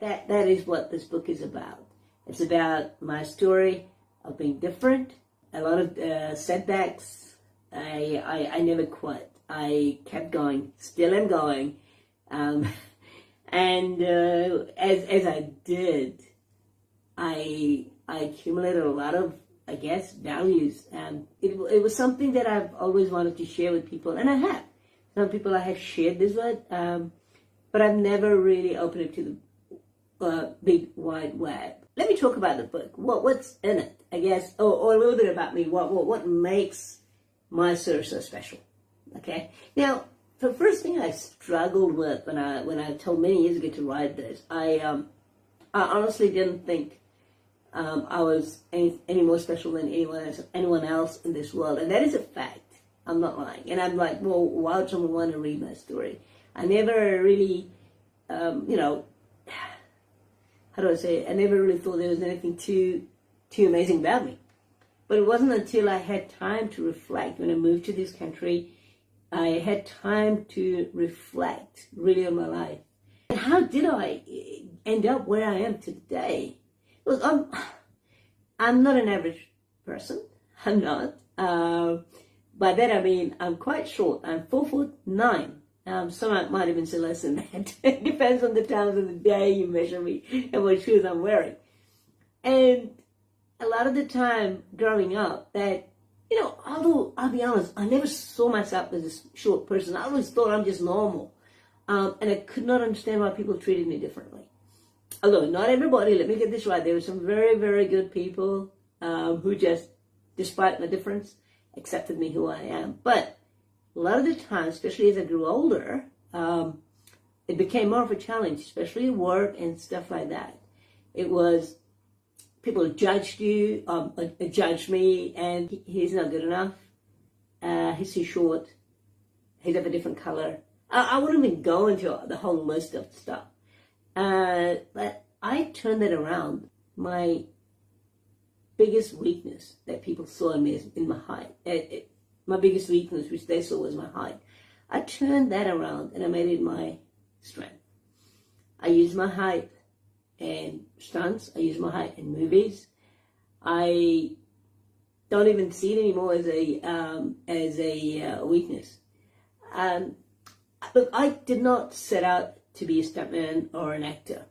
that is what this book is about. It's about my story of being different, a lot of setbacks. I never quit. I kept going, still am going. And as I did, I accumulated a lot of, I guess, values. It was something that I've always wanted to share with people, and I have. Some people I have shared this with, but I've never really opened it to the big wide web. Let me talk about the book. What's in it, I guess, or a little bit about me. What makes my story so special? Okay. Now, the first thing I struggled with when I told many years ago to write this, I honestly didn't think I was any more special than anyone else in this world, and that is a fact. I'm not lying. And I'm like, well, why would someone want to read my story? I never really, how do I say it? I never really thought there was anything too amazing about me. But it wasn't until I had time to reflect when I moved to this country. I had time to reflect really on my life. And how did I end up where I am today? Well, I'm not an average person. I'm not. By that I mean I'm quite short. I'm 4'9". Some might even say less than that. It depends on the times of the day you measure me and what shoes I'm wearing. And a lot of the time growing up, that, although I'll be honest, I never saw myself as a short person. I always thought I'm just normal. And I could not understand why people treated me differently. Although not everybody, let me get this right, there were some very, very good people who just, despite my difference, accepted me who I am. But a lot of the time, especially as I grew older, it became more of a challenge, especially at work and stuff like that. It was, people judged you, judged me, and he's not good enough, he's too short, he's of a different color. I wouldn't even go into the whole list of stuff. But I turned that around. My biggest weakness that people saw in me is in my height. My biggest weakness, which they saw, was my height. I turned that around and I made it my strength. I used my height in stunts. I use my height in movies. I don't even see it anymore as a weakness. Look, I did not set out to be a stuntman or an actor.